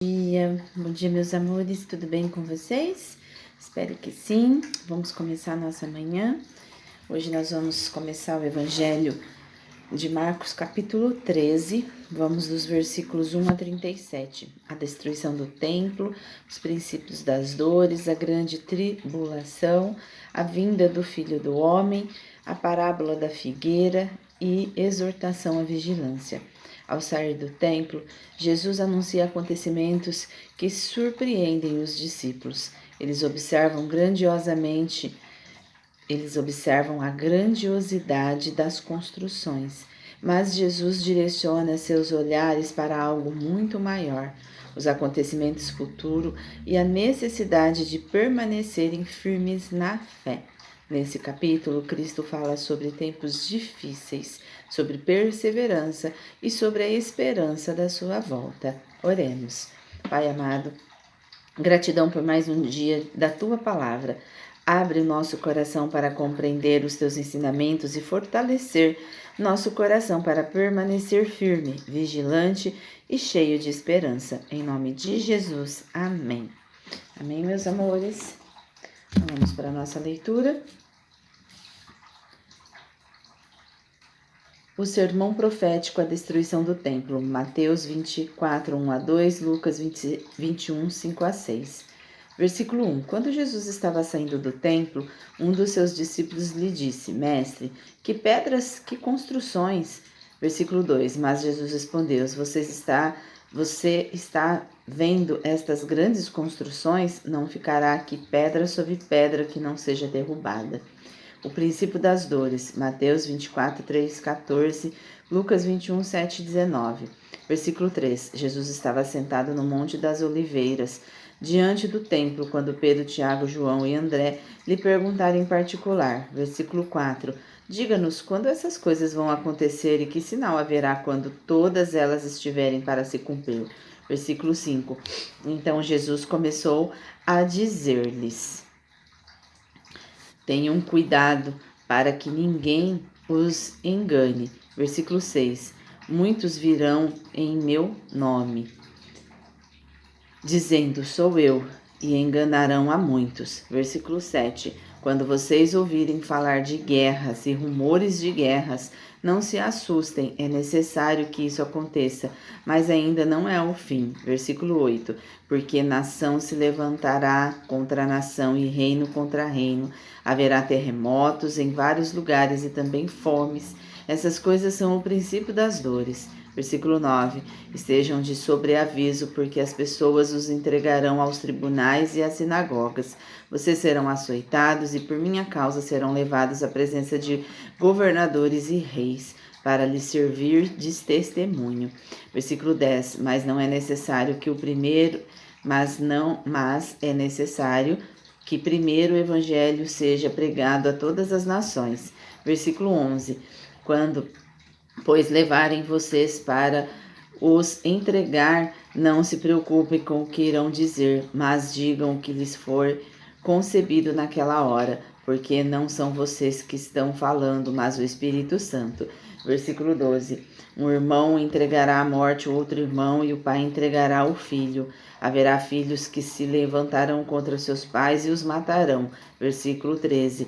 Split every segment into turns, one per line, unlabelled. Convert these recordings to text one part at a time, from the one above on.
Bom dia, meus amores, tudo bem com vocês? Espero que sim. Vamos começar a nossa manhã. Hoje nós vamos começar o Evangelho de Marcos, capítulo 13. Vamos dos versículos 1 a 37. A destruição do templo, os princípios das dores, a grande tribulação, a vinda do Filho do Homem, a parábola da figueira e exortação à vigilância. Ao sair do templo, Jesus anuncia acontecimentos que surpreendem os discípulos. Eles observam a grandiosidade das construções, mas Jesus direciona seus olhares para algo muito maior, os acontecimentos futuros e a necessidade de permanecerem firmes na fé. Nesse capítulo, Cristo fala sobre tempos difíceis, sobre perseverança e sobre a esperança da sua volta. Oremos. Pai amado, gratidão por mais um dia da Tua Palavra. Abre o nosso coração para compreender os Teus ensinamentos e fortalecer nosso coração para permanecer firme, vigilante e cheio de esperança. Em nome de Jesus. Amém. Amém, meus amores. Vamos para a nossa leitura. O sermão profético à destruição do templo, Mateus 24, 1 a 2, Lucas 21, 5 a 6. Versículo 1. Quando Jesus estava saindo do templo, um dos seus discípulos lhe disse: Mestre, que pedras, que construções. Versículo 2. Mas Jesus respondeu: Você está vendo estas grandes construções? Não ficará aqui pedra sobre pedra que não seja derrubada. O princípio das dores, Mateus 24, 3, 14, Lucas 21, 7, 19. Versículo 3. Jesus estava sentado no Monte das Oliveiras, diante do templo, quando Pedro, Tiago, João e André lhe perguntaram em particular. Versículo 4. Diga-nos quando essas coisas vão acontecer e que sinal haverá quando todas elas estiverem para se cumprir. Versículo 5. Então Jesus começou a dizer-lhes: Tenham cuidado para que ninguém os engane. Versículo 6. Muitos virão em meu nome, dizendo: Sou eu, e enganarão a muitos. Versículo 7. Quando vocês ouvirem falar de guerras e rumores de guerras, não se assustem, é necessário que isso aconteça, mas ainda não é o fim. Versículo 8. Porque nação se levantará contra nação e reino contra reino. Haverá terremotos em vários lugares e também fomes. Essas coisas são o princípio das dores. Versículo 9. Estejam de sobreaviso, porque as pessoas os entregarão aos tribunais e às sinagogas. Vocês serão açoitados e por minha causa serão levados à presença de governadores e reis, para lhes servir de testemunho. Versículo 10. Mas é necessário que primeiro o evangelho seja pregado a todas as nações. Versículo 11. Pois levarem vocês para os entregar, não se preocupem com o que irão dizer, mas digam o que lhes for concebido naquela hora, porque não são vocês que estão falando, mas o Espírito Santo. Versículo 12. Um irmão entregará à morte o outro irmão, e o pai entregará o filho. Haverá filhos que se levantarão contra seus pais e os matarão. Versículo 13.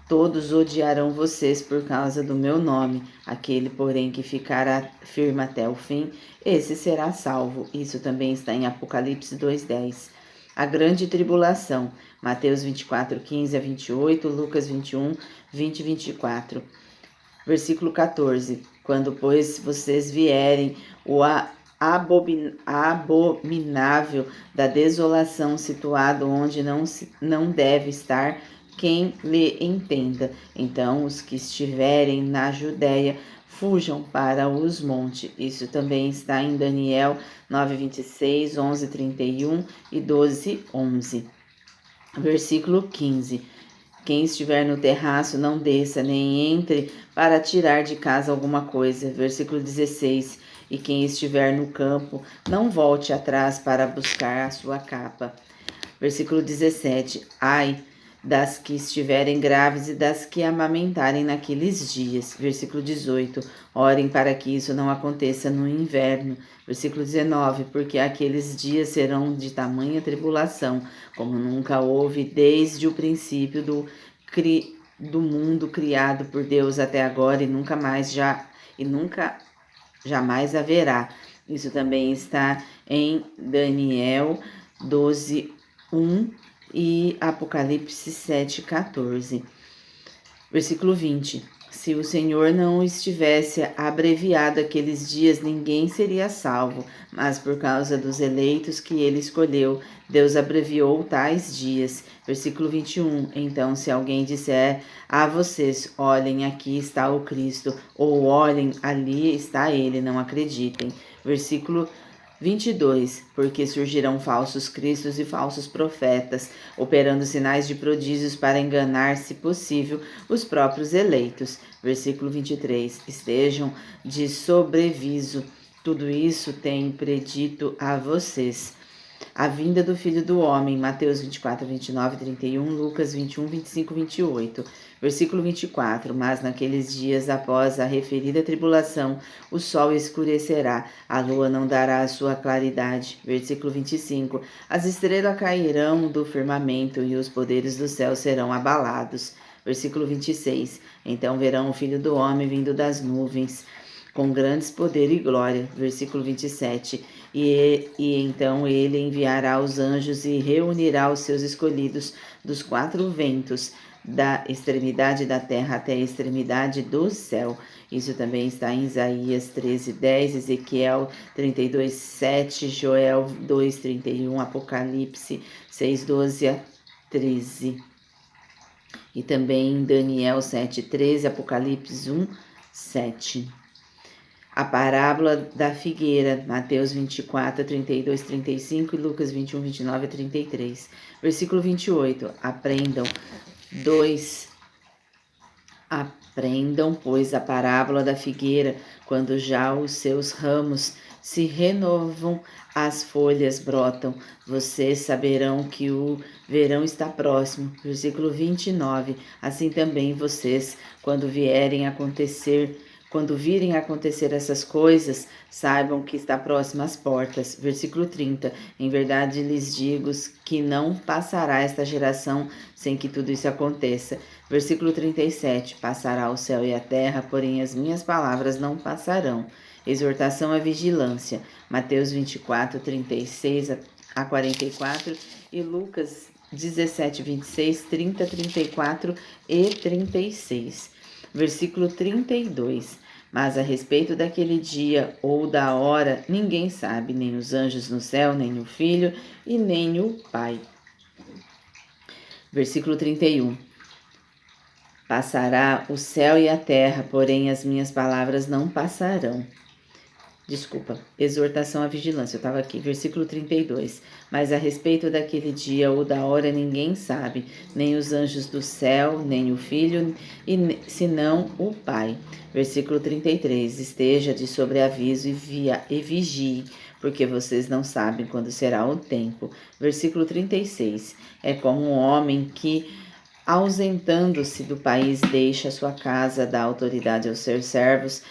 Todos odiarão vocês por causa do meu nome. Aquele, porém, que ficará firme até o fim, esse será salvo. Isso também está em Apocalipse 2:10. A grande tribulação. Mateus 24, 15 a 28, Lucas 21, 20 e 24. Versículo 14. Quando, pois, vocês vierem o abominável da desolação situado onde não deve estar, quem lhe entenda. Então os que estiverem na Judéia fujam para os montes. Isso também está em Daniel 9:26, 11:31 e 12:11. Versículo 15. Quem estiver no terraço não desça, nem entre para tirar de casa alguma coisa. Versículo 16. E quem estiver no campo, não volte atrás para buscar a sua capa. Versículo 17. Ai das que estiverem graves e das que amamentarem naqueles dias. Versículo 18. Orem para que isso não aconteça no inverno. Versículo 19. Porque aqueles dias serão de tamanha tribulação, como nunca houve desde o princípio do mundo criado por Deus até agora e nunca jamais haverá. Isso também está em Daniel 12:1 e Apocalipse 7:14. Versículo 20. Se o Senhor não estivesse abreviado aqueles dias, ninguém seria salvo, mas por causa dos eleitos que ele escolheu, Deus abreviou tais dias. Versículo 21. Então, se alguém disser a vocês, olhem, aqui está o Cristo, ou olhem, ali está ele, não acreditem. Versículo 22. Porque surgirão falsos cristos e falsos profetas, operando sinais de prodígios para enganar, se possível, os próprios eleitos. Versículo 23. Estejam de sobreviso. Tudo isso tem predito a vocês. A vinda do Filho do Homem, Mateus 24, 29, 31, Lucas 21, 25, 28. Versículo 24. Mas naqueles dias após a referida tribulação, o sol escurecerá, a lua não dará a sua claridade. Versículo 25. As estrelas cairão do firmamento e os poderes do céu serão abalados. Versículo 26. Então verão o Filho do Homem vindo das nuvens, com grandes poder e glória. Versículo 27. E então ele enviará os anjos e reunirá os seus escolhidos dos quatro ventos, da extremidade da terra até a extremidade do céu. Isso também está em Isaías 13:10, Ezequiel 32:7, Joel 2:31, Apocalipse 6:12 a 13. E também em Daniel 7:13, Apocalipse 1:7. A parábola da figueira, Mateus 24, 32, 35 e Lucas 21, 29 a 33. Versículo 28. Aprendam, pois, a parábola da figueira, quando já os seus ramos se renovam, as folhas brotam, vocês saberão que o verão está próximo. Versículo 29. Assim também vocês, quando virem acontecer essas coisas, saibam que está próximo às portas. Versículo 30. Em verdade lhes digo que não passará esta geração sem que tudo isso aconteça. Versículo 37. Passará o céu e a terra, porém as minhas palavras não passarão. Exortação à vigilância. Mateus 24, 36 a 44 e Lucas 17, 26, 30, 34 e 36. Versículo 32. Mas a respeito daquele dia ou da hora, ninguém sabe, nem os anjos no céu, nem o Filho e nem o Pai. Versículo 31. Passará o céu e a terra, porém as minhas palavras não passarão. Exortação à vigilância, eu estava aqui, versículo 32. Mas a respeito daquele dia ou da hora ninguém sabe, nem os anjos do céu, nem o Filho, senão o Pai. Versículo 33. Esteja de sobreaviso e vigie, porque vocês não sabem quando será o tempo. Versículo 36. É como um homem que, ausentando-se do país, deixa sua casa, dá autoridade aos seus servos,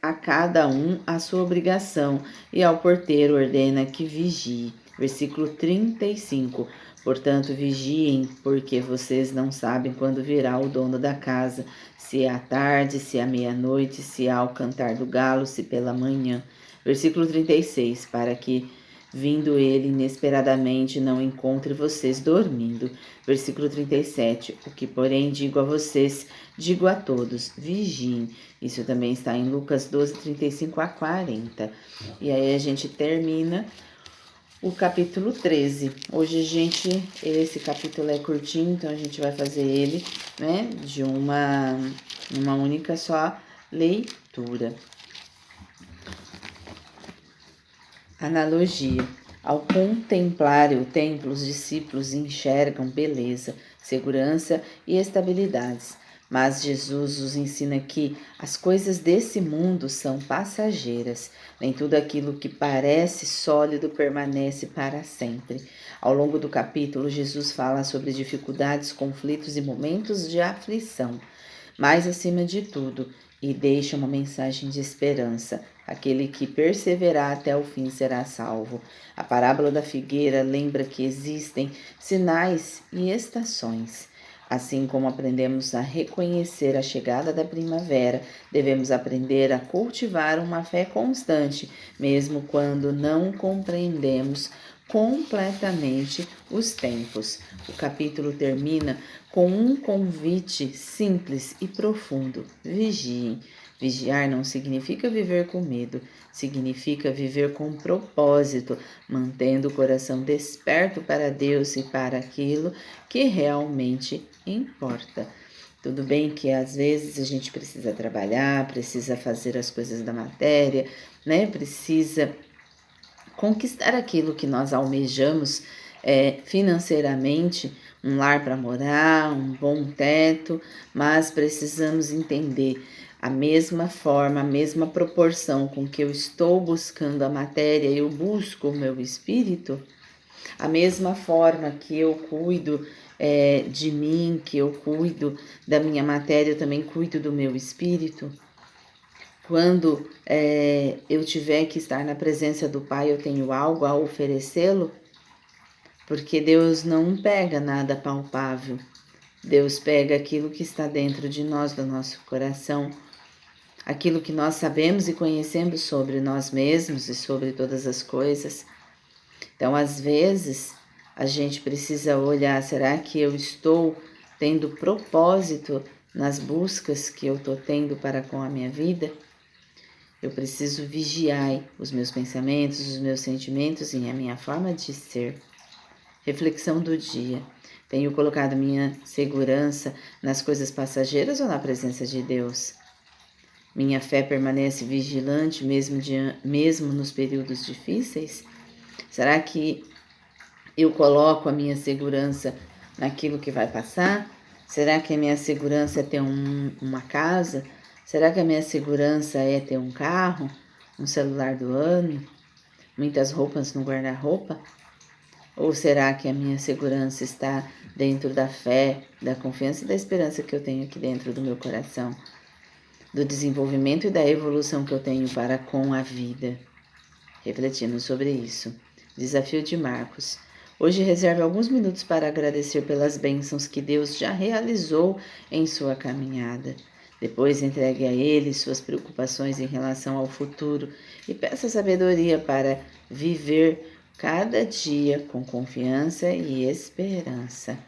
a cada um a sua obrigação, e ao porteiro ordena que vigie. Versículo 35. Portanto, vigiem, porque vocês não sabem quando virá o dono da casa, se é à tarde, se é à meia-noite, se é ao cantar do galo, se pela manhã. Versículo 36. Para que, vindo ele inesperadamente, não encontre vocês dormindo. Versículo 37. O que, porém, digo a vocês, digo a todos, vigiem. Isso também está em Lucas 12, 35 a 40. E aí a gente termina o capítulo 13. Hoje, esse capítulo é curtinho, então a gente vai fazer ele, né, de uma única só leitura. Analogia. Ao contemplar o templo, os discípulos enxergam beleza, segurança e estabilidades. Mas Jesus nos ensina que as coisas desse mundo são passageiras. Nem tudo aquilo que parece sólido permanece para sempre. Ao longo do capítulo, Jesus fala sobre dificuldades, conflitos e momentos de aflição. Mas, acima de tudo, e deixa uma mensagem de esperança. Aquele que perseverar até o fim será salvo. A parábola da figueira lembra que existem sinais e estações. Assim como aprendemos a reconhecer a chegada da primavera, devemos aprender a cultivar uma fé constante, mesmo quando não compreendemos completamente os tempos. O capítulo termina com um convite simples e profundo: vigiem. Vigiar não significa viver com medo, significa viver com propósito, mantendo o coração desperto para Deus e para aquilo que realmente importa. Tudo bem que às vezes a gente precisa trabalhar, precisa fazer as coisas da matéria, né? Precisa conquistar aquilo que nós almejamos financeiramente, um lar para morar, um bom teto, mas precisamos entender a mesma forma, a mesma proporção com que eu estou buscando a matéria, eu busco o meu espírito, a mesma forma que eu cuido de mim, que eu cuido da minha matéria, eu também cuido do meu espírito. Quando eu tiver que estar na presença do Pai, eu tenho algo a oferecê-lo, porque Deus não pega nada palpável. Deus pega aquilo que está dentro de nós, do nosso coração, aquilo que nós sabemos e conhecemos sobre nós mesmos e sobre todas as coisas. Então, às vezes, a gente precisa olhar, será que eu estou tendo propósito nas buscas que eu estou tendo para com a minha vida? Eu preciso vigiar os meus pensamentos, os meus sentimentos e a minha forma de ser. Reflexão do dia. Tenho colocado minha segurança nas coisas passageiras ou na presença de Deus? Minha fé permanece vigilante mesmo nos períodos difíceis? Será que eu coloco a minha segurança naquilo que vai passar? Será que a minha segurança é ter uma casa? Será que a minha segurança é ter um carro, um celular do ano, muitas roupas no guarda-roupa? Ou será que a minha segurança está dentro da fé, da confiança e da esperança que eu tenho aqui dentro do meu coração, do desenvolvimento e da evolução que eu tenho para com a vida? Refletindo sobre isso. Desafio de Marcos. Hoje reserve alguns minutos para agradecer pelas bênçãos que Deus já realizou em sua caminhada. Depois entregue a Ele suas preocupações em relação ao futuro e peça sabedoria para viver cada dia com confiança e esperança.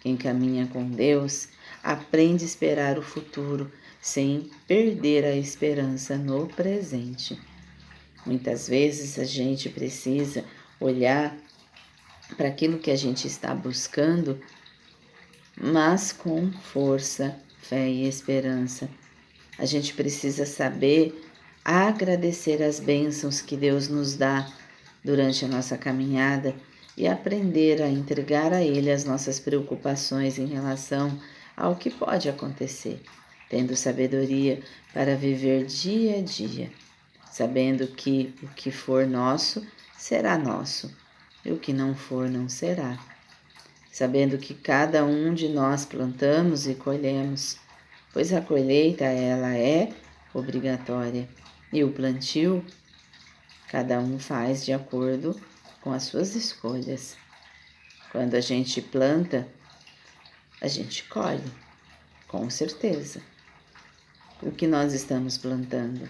Quem caminha com Deus aprende a esperar o futuro sem perder a esperança no presente. Muitas vezes a gente precisa olhar para aquilo que a gente está buscando, mas com força, fé e esperança. A gente precisa saber agradecer as bênçãos que Deus nos dá durante a nossa caminhada e aprender a entregar a Ele as nossas preocupações em relação ao que pode acontecer, tendo sabedoria para viver dia a dia, sabendo que o que for nosso será nosso e o que não for não será, sabendo que cada um de nós plantamos e colhemos, pois a colheita ela é obrigatória e o plantio cada um faz de acordo com as suas escolhas. Quando a gente planta, a gente colhe, com certeza. O que nós estamos plantando?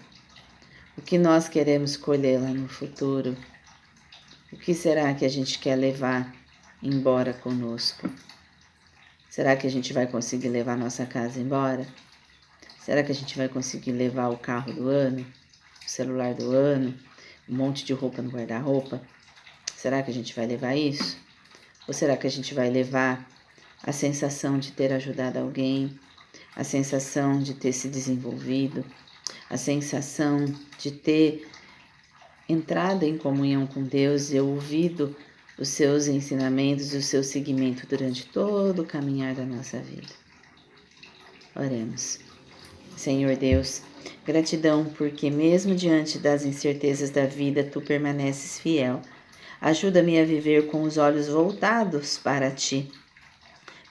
O que nós queremos colher lá no futuro? O que será que a gente quer levar embora conosco? Será que a gente vai conseguir levar nossa casa embora? Será que a gente vai conseguir levar o carro do ano, o celular do ano, um monte de roupa no guarda-roupa? Será que a gente vai levar isso? Ou será que a gente vai levar a sensação de ter ajudado alguém, a sensação de ter se desenvolvido, a sensação de ter entrado em comunhão com Deus e ouvido os seus ensinamentos e o seu seguimento durante todo o caminhar da nossa vida? Oremos. Senhor Deus, gratidão porque mesmo diante das incertezas da vida, Tu permaneces fiel. Ajuda-me a viver com os olhos voltados para Ti,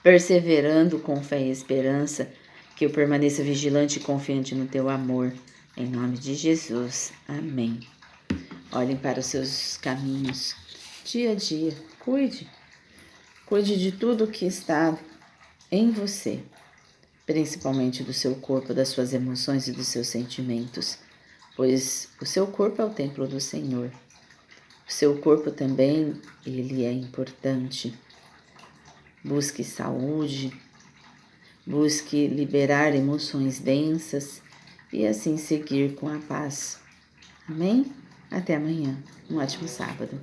perseverando com fé e esperança, que eu permaneça vigilante e confiante no Teu amor. Em nome de Jesus. Amém. Olhem para os seus caminhos, dia a dia. Cuide de tudo que está em você, principalmente do seu corpo, das suas emoções e dos seus sentimentos, pois o seu corpo é o templo do Senhor. O seu corpo também, ele é importante. Busque saúde, busque liberar emoções densas e assim seguir com a paz. Amém? Até amanhã. Um ótimo sábado.